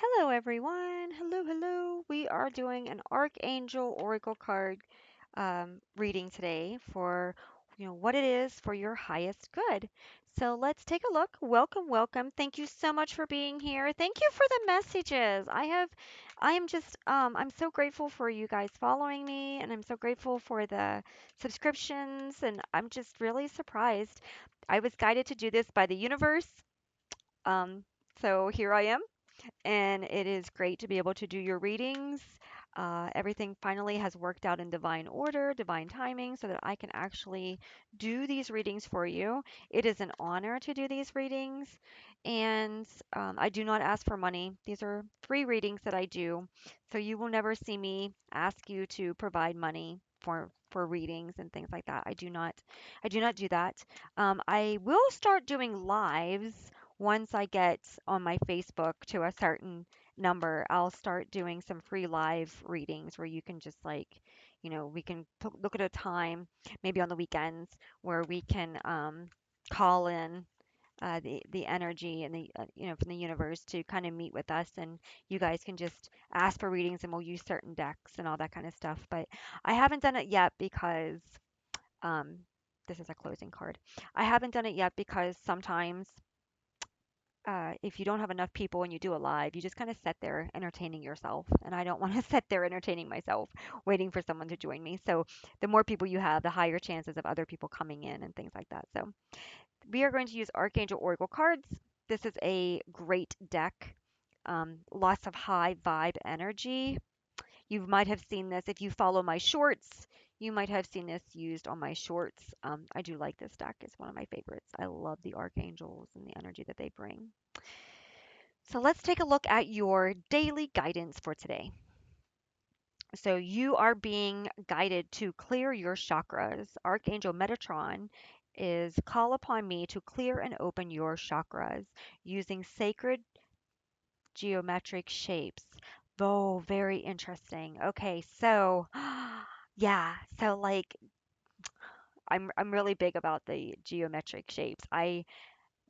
Hello, everyone. Hello, hello. We are doing an Archangel Oracle card reading today for what it is for your highest good. So let's take a look. Welcome, welcome. Thank you so much for being here. Thank you for the messages. I'm so grateful for you guys following me, and I'm so grateful for the subscriptions, and I'm just really surprised. I was guided to do this by the universe. Um, so here I am, and it is great to be able to do your readings. Everything finally has worked out in divine order, divine timing, so that I can actually do these readings for you. It is an honor to do these readings, and I do not ask for money. These are free readings that I do, so you will never see me ask you to provide money for readings and things like that. I do not do that. I will start doing lives once I get on my Facebook to a certain number. I'll start doing some free live readings where you can just we can look at a time, maybe on the weekends, where we can call in the energy and the from the universe to kind of meet with us, and you guys can just ask for readings, and we'll use certain decks and all that kind of stuff. But I haven't done it yet because um, this is a closing card. I haven't done it yet because sometimes if you don't have enough people and you do a live, you just kind of sit there entertaining yourself. And I don't want to sit there entertaining myself, waiting for someone to join me. So the more people you have, the higher chances of other people coming in and things like that. So we are going to use Archangel Oracle Cards. This is a great deck. Lots of high vibe energy. You might have seen this if you follow my shorts. You might have seen this used on my shorts. I do like this deck. It's one of my favorites. I love the archangels and the energy that they bring. So let's take a look at your daily guidance for today. So you are being guided to clear your chakras. Archangel Metatron is call upon me to clear and open your chakras using sacred geometric shapes. Oh, very interesting. Okay, so yeah, so like I'm really big about the geometric shapes. I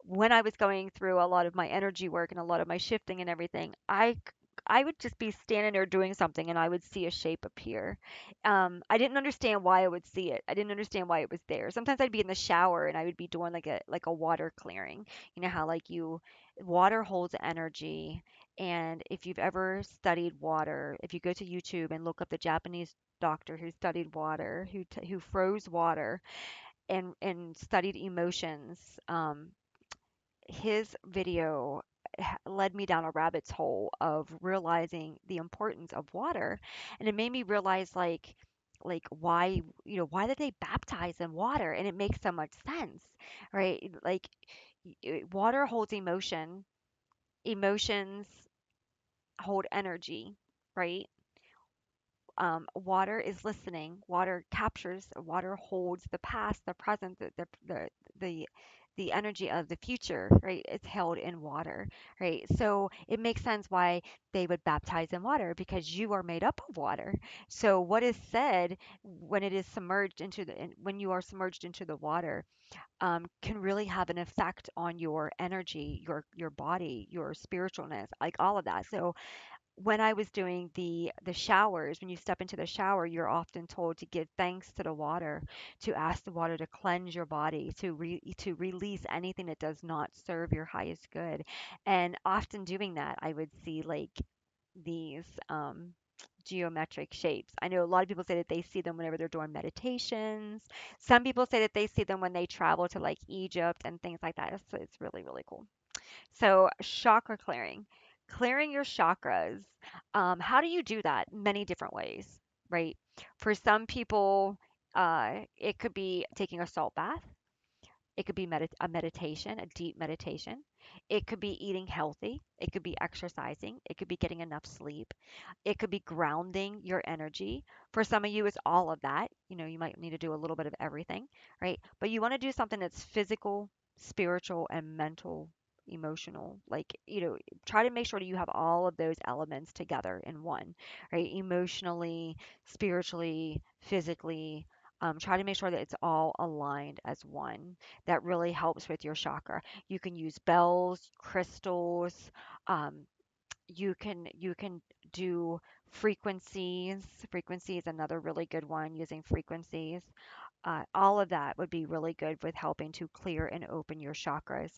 When I was going through a lot of my energy work and a lot of my shifting and everything, I would just be standing there doing something and I would see a shape appear. I didn't understand why I would see it. I didn't understand why it was there. Sometimes I'd be in the shower and I would be doing like a water clearing. You know how like you water holds energy, and if you've ever studied water, if you go to YouTube and look up the Japanese doctor who studied water, who froze water and studied emotions, his video led me down a rabbit's hole of realizing the importance of water, and it made me realize like why did they baptize in water, and it makes so much sense, right? Like water holds emotion, emotions hold energy, right? Water is listening. Water captures. Water holds the past, the present, the the energy of the future, right? It's held in water, right? So it makes sense why they would baptize in water because you are made up of water. So what is said when it is submerged when you are submerged into the water, can really have an effect on your energy, your body, your spiritualness, like all of that. So when I was doing the showers, when you step into the shower, you're often told to give thanks to the water, to ask the water to cleanse your body, to release anything that does not serve your highest good. And often doing that, I would see like these geometric shapes. I know a lot of people say that they see them whenever they're doing meditations. Some people say that they see them when they travel to like Egypt and things like that. So it's really, really cool. So, chakra clearing, clearing your chakras. How do you do that? Many different ways, right? For some people, it could be taking a salt bath. It could be a meditation, a deep meditation. It could be eating healthy. It could be exercising. It could be getting enough sleep. It could be grounding your energy. For some of you, it's all of that. You might need to do a little bit of everything, right? But you want to do something that's physical, spiritual, and mental, emotional. Like, try to make sure that you have all of those elements together in one, right? Emotionally, spiritually, physically. Try to make sure that it's all aligned as one. That really helps with your chakra. You can use bells, crystals, um, You can do frequencies. Frequency is another really good one, using frequencies. All of that would be really good with helping to clear and open your chakras.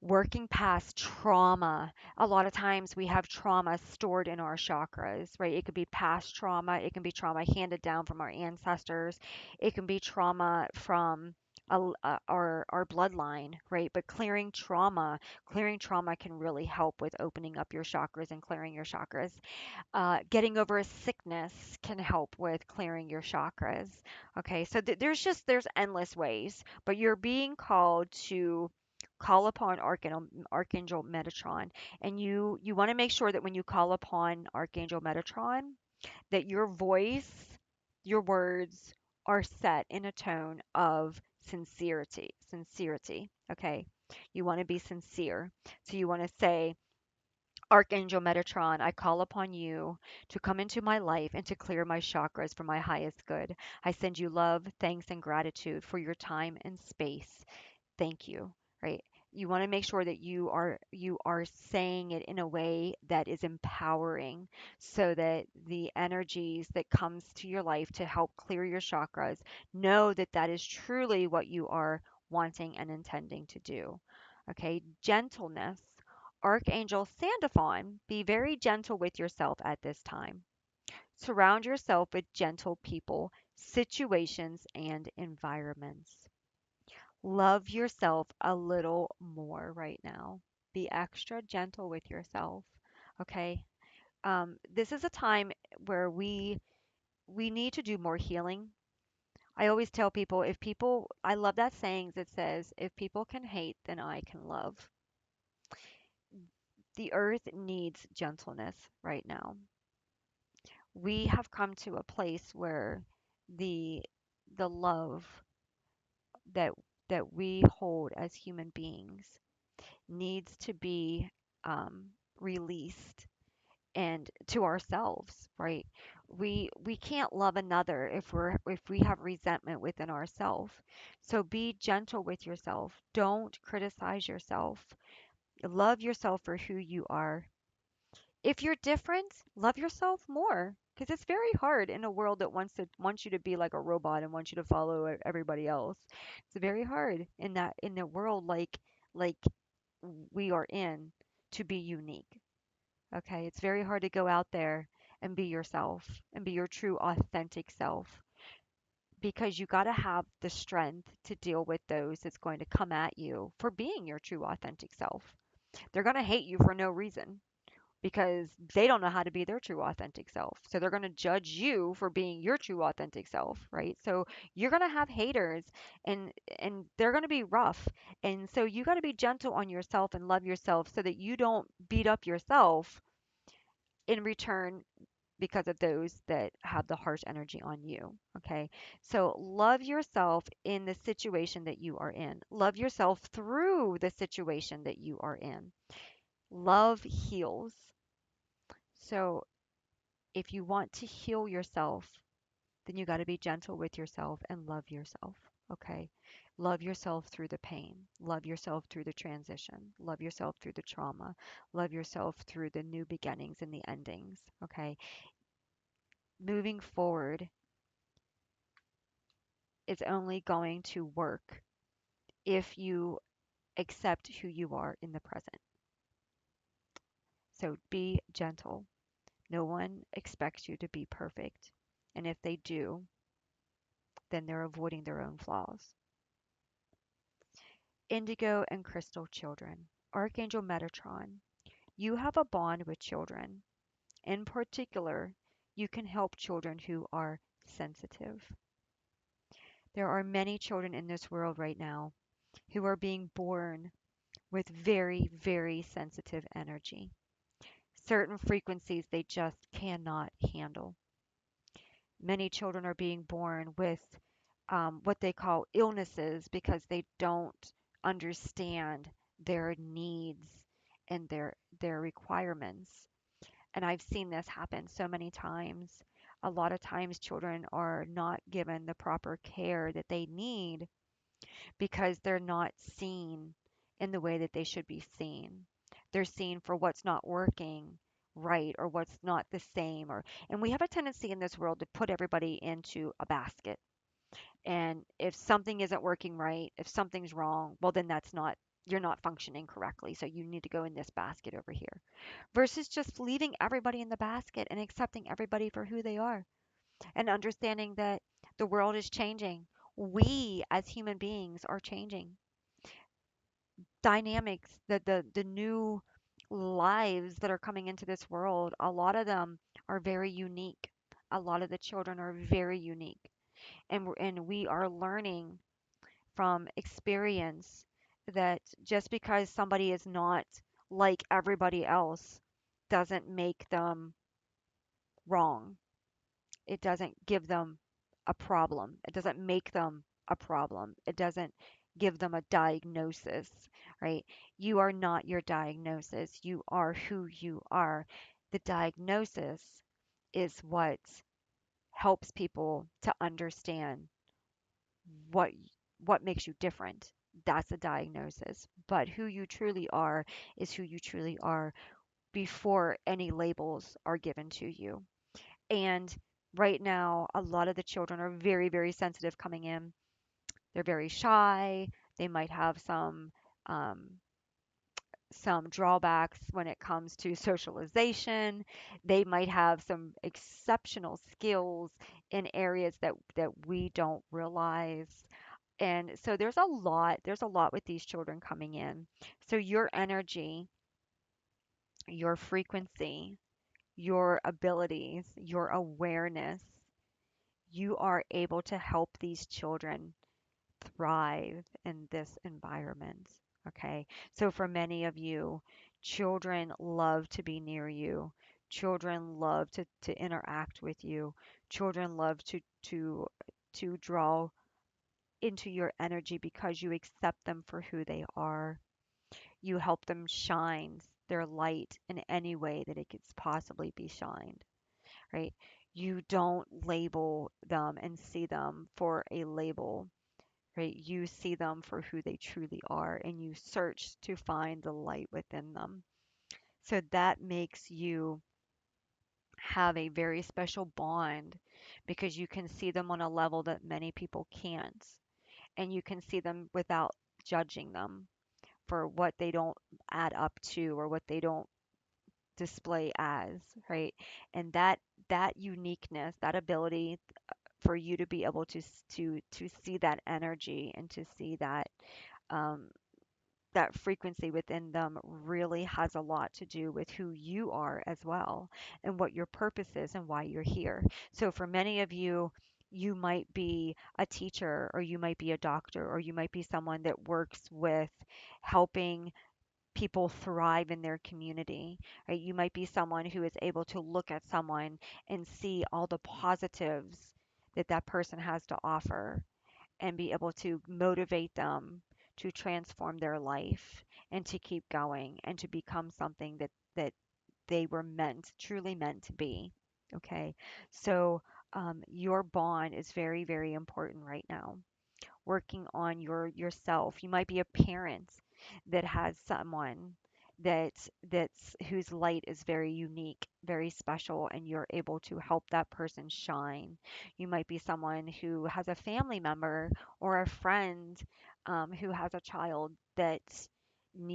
Working past trauma. A lot of times we have trauma stored in our chakras, right? It could be past trauma, it can be trauma handed down from our ancestors, it can be trauma from our bloodline, right? But clearing trauma can really help with opening up your chakras and clearing your chakras. Getting over a sickness can help with clearing your chakras. Okay, so there's endless ways, but you're being called to call upon Archangel Metatron, and you want to make sure that when you call upon Archangel Metatron, that your voice, your words are set in a tone of sincerity. Okay, you want to be sincere, so you want to say, Archangel Metatron, I call upon you to come into my life and to clear my chakras for my highest good. I send you love, thanks, and gratitude for your time and space. Thank you. Right? You want to make sure that you are saying it in a way that is empowering, so that the energies that comes to your life to help clear your chakras know that that is truly what you are wanting and intending to do. Okay, gentleness. Archangel Sandalphon, be very gentle with yourself at this time. Surround yourself with gentle people, situations, and environments. Love yourself a little more right now. Be extra gentle with yourself. Okay. This is a time where we need to do more healing. I always tell people, I love that saying that says, if people can hate, then I can love. The earth needs gentleness right now. We have come to a place where the the love that we hold as human beings needs to be um, released, and to ourselves, right? We can't love another if we have resentment within ourselves. So be gentle with yourself. Don't criticize yourself. Love yourself for who you are. If you're different, love yourself more, because it's very hard in a world that wants you to be like a robot and wants you to follow everybody else. It's very hard in a world like we are in, to be unique. Okay, it's very hard to go out there and be yourself and be your true authentic self, because you got to have the strength to deal with those that's going to come at you for being your true authentic self. They're going to hate you for no reason, because they don't know how to be their true authentic self. So they're going to judge you for being your true authentic self, right? So you're going to have haters, and they're going to be rough. And so you got to be gentle on yourself and love yourself, so that you don't beat up yourself in return because of those that have the harsh energy on you. Okay. So love yourself in the situation that you are in. Love yourself through the situation that you are in. Love heals. So if you want to heal yourself, then you got to be gentle with yourself and love yourself. Okay. Love yourself through the pain. Love yourself through the transition. Love yourself through the trauma. Love yourself through the new beginnings and the endings. Okay. Moving forward is only going to work if you accept who you are in the present. So be gentle. No one expects you to be perfect. And if they do, then they're avoiding their own flaws. Indigo and crystal children. Archangel Metatron. You have a bond with children. In particular, you can help children who are sensitive. There are many children in this world right now who are being born with very, very sensitive energy. Certain frequencies they just cannot handle. Many children are being born with what they call illnesses, because they don't understand their needs and their requirements. And I've seen this happen so many times. A lot of times children are not given the proper care that they need, because they're not seen in the way that they should be seen. They're seen for what's not working right or what's not the same or and we have a tendency in this world to put everybody into a basket. And if something isn't working right, if something's wrong, well then that's not you're not functioning correctly. So you need to go in this basket over here. Versus just leaving everybody in the basket and accepting everybody for who they are and understanding that the world is changing. We as human beings are changing. Dynamics, the new lives that are coming into this world, a lot of them are very unique. A lot of the children are very unique. And we are learning from experience that just because somebody is not like everybody else doesn't make them wrong. It doesn't give them a problem. It doesn't make them a problem. It doesn't give them a diagnosis, right? You are not your diagnosis. You are who you are. The diagnosis is what helps people to understand what what makes you different. That's a diagnosis. But who you truly are is who you truly are before any labels are given to you. And right now, a lot of the children are very, very sensitive coming in. They're very shy. They might have um, some drawbacks when it comes to socialization. They might have some exceptional skills in areas that we don't realize. And so there's a lot with these children coming in. So your energy, your frequency, your abilities, your awareness, you are able to help these children thrive in this environment. Okay. So for many of you, children love to be near you. Children love to interact with you. Children love to draw into your energy because you accept them for who they are. You help them shine their light in any way that it could possibly be shined, right? You don't label them and see them for a label, right? You see them for who they truly are and you search to find the light within them. So that makes you have a very special bond because you can see them on a level that many people can't. And you can see them without judging them for what they don't add up to or what they don't display as, right? And that uniqueness, that ability for you to be able to to see that energy and to see um, that frequency within them really has a lot to do with who you are as well and what your purpose is and why you're here. So for many of you, you might be a teacher or you might be a doctor or you might be someone that works with helping people thrive in their community, right? You might be someone who is able to look at someone and see all the positives that that person has to offer and be able to motivate them to transform their life and to keep going and to become something that they were meant, truly meant to be. Okay. So your bond is very, very important right now. Working on yourself. You might be a parent that has someone that's whose light is very unique, very special, and you're able to help that person shine. You might be someone who has a family member or a friend who has a child that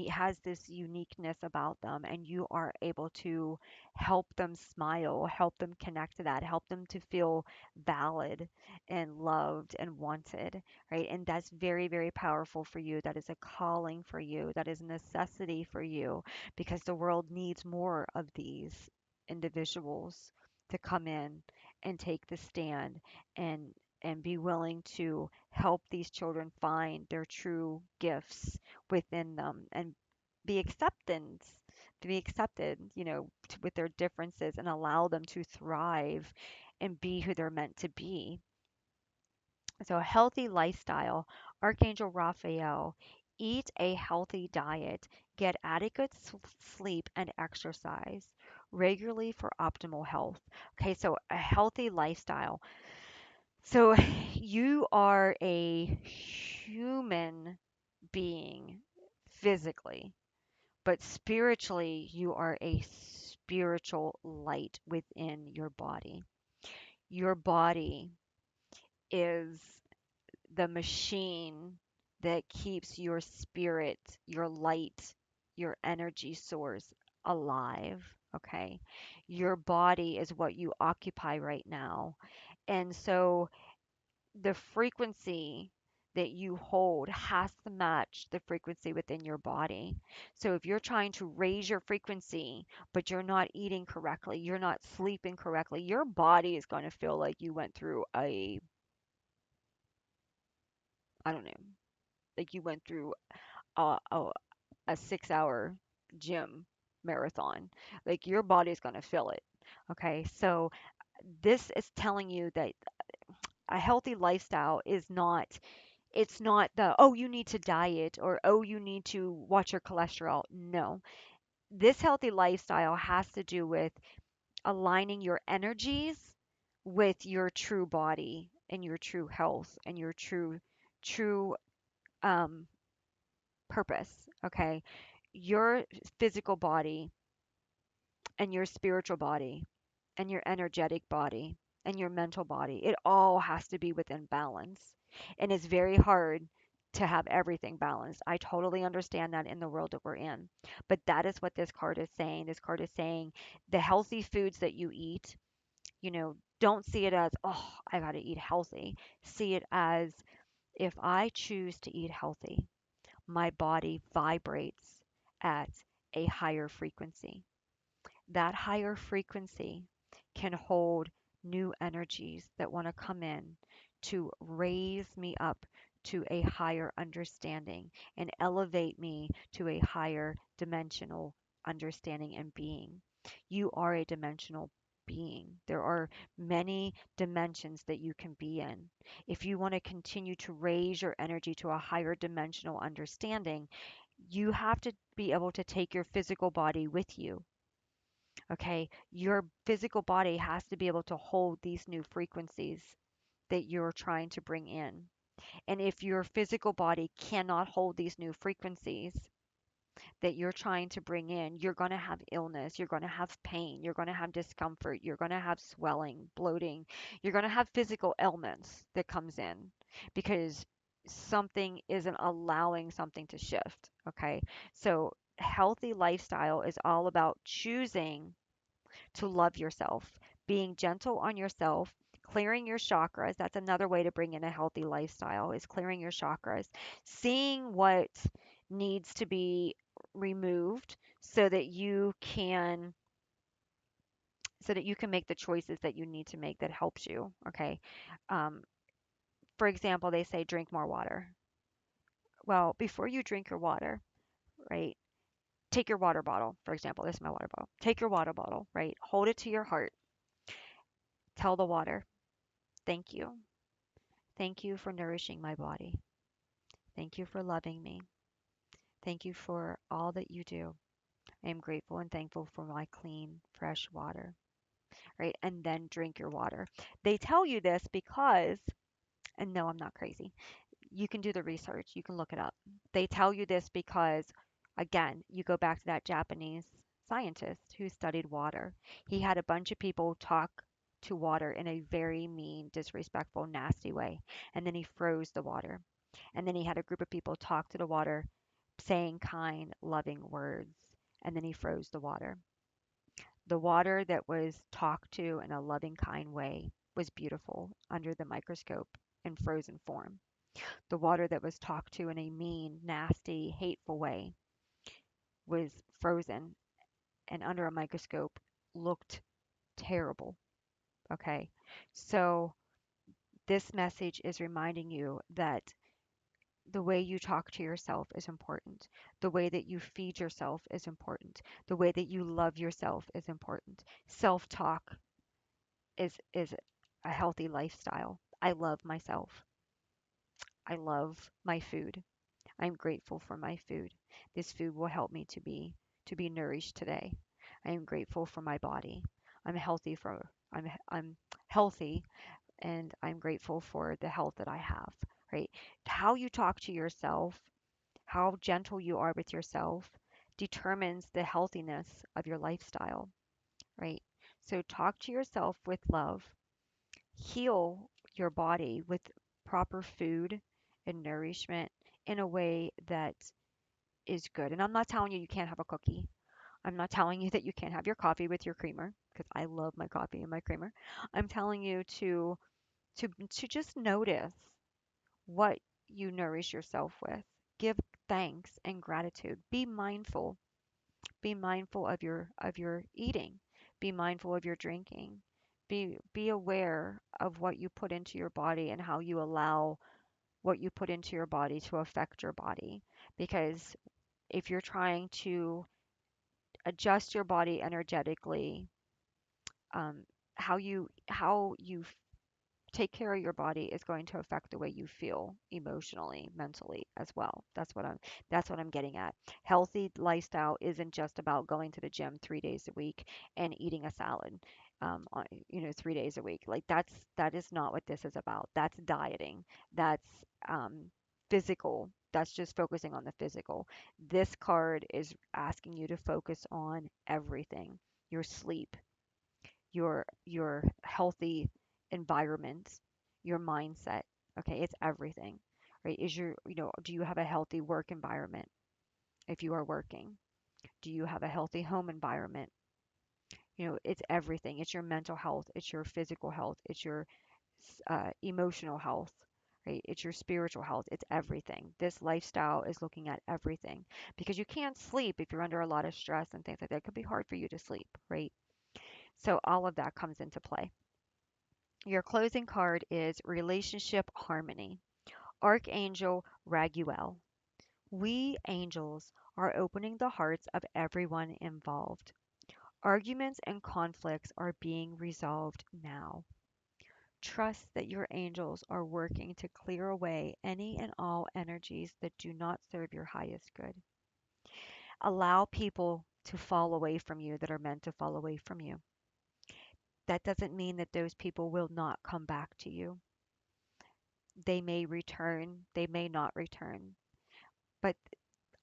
has this uniqueness about them, and you are able to help them smile, help them connect to that, help them to feel valid and loved and wanted, right? And that's very, very powerful for you. That is a calling for you. That is a necessity for you because the world needs more of these individuals to come in and take the stand and be willing to help these children find their true gifts within them and be acceptance to be accepted, with their differences and allow them to thrive and be who they're meant to be. So, a healthy lifestyle, Archangel Raphael, eat a healthy diet, get adequate sleep and exercise regularly for optimal health. Okay, so a healthy lifestyle. So, you are a human being physically, but spiritually, you are a spiritual light within your body. Your body is the machine that keeps your spirit, your light, your energy source alive. Okay. Your body is what you occupy right now. And so the frequency that you hold has to match the frequency within your body. So if you're trying to raise your frequency, but you're not eating correctly, you're not sleeping correctly, your body is going to feel like you went through I don't know, like you went through a 6 hour gym marathon. Like your body's going to feel it. Okay. So this is telling you that a healthy lifestyle is not, it's not the, oh, you need to diet or, oh, you need to watch your cholesterol. No. This healthy lifestyle has to do with aligning your energies with your true body and your true health and your true um, purpose. Okay. Your physical body and your spiritual body and your energetic body and your mental body. It all has to be within balance. And it's very hard to have everything balanced. I totally understand that in the world that we're in. But that is what this card is saying. This card is saying the healthy foods that you eat, don't see it as, oh, I got to eat healthy. See it as if I choose to eat healthy, my body vibrates at a higher frequency. That higher frequency can hold new energies that want to come in to raise me up to a higher understanding and elevate me to a higher dimensional understanding and being. You are a dimensional being. There are many dimensions that you can be in. If you want to continue to raise your energy to a higher dimensional understanding, you have to be able to take your physical body with you. Okay, your physical body has to be able to hold these new frequencies that you're trying to bring in. And if your physical body cannot hold these new frequencies that you're trying to bring in, you're going to have illness, you're going to have pain, you're going to have discomfort, you're going to have swelling, bloating, you're going to have physical ailments that comes in because something isn't allowing something to shift. Okay, so healthy lifestyle is all about choosing to love yourself, being gentle on yourself, clearing your chakras. That's another way to bring in a healthy lifestyle is clearing your chakras, seeing what needs to be removed so that you can make the choices that you need to make that helps you. Okay. Um, for example, they say drink more water. Well, before you drink your water, right? Take your water bottle, for example. This is my water bottle. Take your water bottle, right? Hold it to your heart. Tell the water, thank you. Thank you for nourishing my body. Thank you for loving me. Thank you for all that you do. I am grateful and thankful for my clean, fresh water. Right? And then drink your water. They tell you this because, and no, I'm not crazy. You can do the research, you can look it up. They tell you this because, again, you go back to that Japanese scientist who studied water. He had a bunch of people talk to water in a very mean, disrespectful, nasty way, and then he froze the water. And then he had a group of people talk to the water, saying kind, loving words, and then he froze the water. The water that was talked to in a loving, kind way was beautiful under the microscope in frozen form. The water that was talked to in a mean, nasty, hateful way was frozen and under a microscope looked terrible. Okay. So this message is reminding you that the way you talk to yourself is important. The way that you feed yourself is important. The way that you love yourself is important. Self-talk is a healthy lifestyle. I love myself. I love my food. I'm grateful for my food. This food will help me to be nourished today. I am grateful for my body. I'm healthy and I'm grateful for the health that I have, right? How you talk to yourself, how gentle you are with yourself, determines the healthiness of your lifestyle, right? So talk to yourself with love, heal your body with proper food and nourishment in a way that is good. And I'm not telling you you can't have a cookie. I'm not telling you that you can't have your coffee with your creamer because I love my coffee and my creamer. I'm telling you to just notice what you nourish yourself with. Give thanks and gratitude. Be mindful. Be mindful of your eating. Be mindful of your drinking. Be aware of what you put into your body and how you allow what you put into your body to affect your body. Because if you're trying to adjust your body energetically, um, how you take care of your body is going to affect the way you feel emotionally, mentally as well. That's what I'm getting at. Healthy lifestyle isn't just about going to the gym 3 days a week and eating a salad, 3 days a week. Like that is not what this is about. That's dieting. That's physical. That's just focusing on the physical. This card is asking you to focus on everything. Your sleep, your healthy environment, your mindset. Okay, it's everything. Right? Do you have a healthy work environment if you are working? Do you have a healthy home environment? It's everything. It's your mental health, it's your physical health, it's your emotional health, right? It's your spiritual health. It's everything. This lifestyle is looking at everything because you can't sleep if you're under a lot of stress and things like that. It could be hard for you to sleep, right? So all of that comes into play. Your closing card is Relationship Harmony. Archangel Raguel. We angels are opening the hearts of everyone involved. Arguments and conflicts are being resolved now. Trust that your angels are working to clear away any and all energies that do not serve your highest good. Allow people to fall away from you that are meant to fall away from you. That doesn't mean that those people will not come back to you. They may return, they may not return, but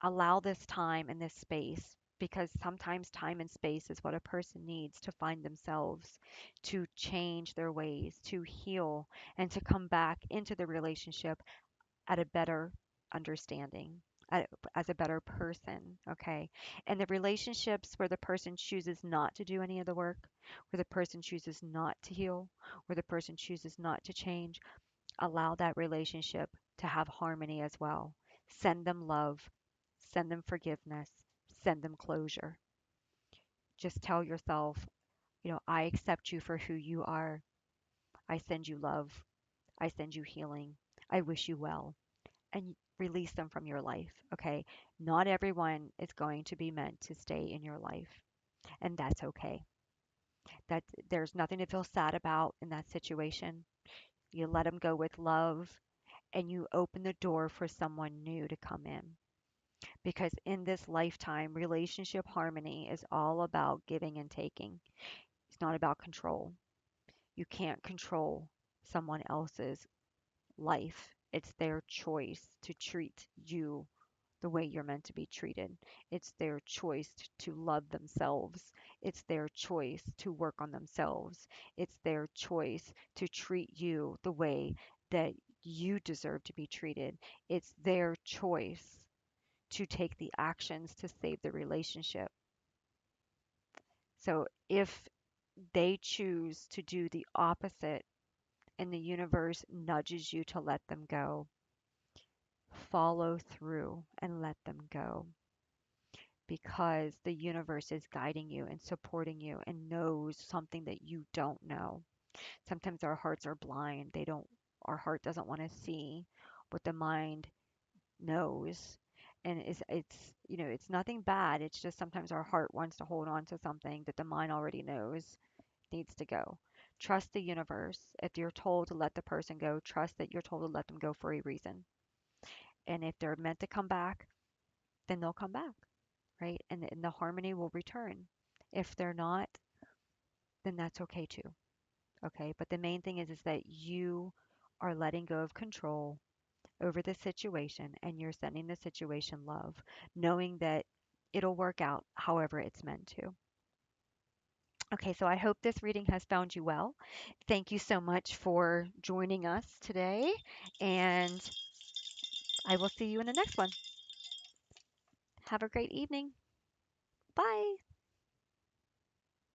allow this time and this space because sometimes time and space is what a person needs to find themselves, to change their ways, to heal, and to come back into the relationship at a better understanding. As a better person, okay? And the relationships where the person chooses not to do any of the work, where the person chooses not to heal, where the person chooses not to change, allow that relationship to have harmony as well. Send them love, send them forgiveness, send them closure. Just tell yourself, I accept you for who you are. I send you love. I send you healing. I wish you well. And release them from your life, okay? Not everyone is going to be meant to stay in your life, and that's okay. That there's nothing to feel sad about in that situation. You let them go with love and you open the door for someone new to come in. Because in this lifetime, relationship harmony is all about giving and taking. It's not about control. You can't control someone else's life. It's their choice to treat you the way you're meant to be treated. It's their choice to love themselves. It's their choice to work on themselves. It's their choice to treat you the way that you deserve to be treated. It's their choice to take the actions to save the relationship. So if they choose to do the opposite and the universe nudges you to let them go, follow through and let them go because the universe is guiding you and supporting you and knows something that you don't know. Sometimes our hearts are blind. Our heart doesn't want to see what the mind knows. And it's nothing bad. It's just sometimes our heart wants to hold on to something that the mind already knows needs to go. Trust the universe. If you're told to let the person go, trust that you're told to let them go for a reason. And if they're meant to come back, then they'll come back, right? And the harmony will return. If they're not, then that's okay too. Okay. But the main thing is that you are letting go of control over the situation and you're sending the situation love, knowing that it'll work out however it's meant to. Okay, so I hope this reading has found you well. Thank you so much for joining us today, and I will see you in the next one. Have a great evening. Bye.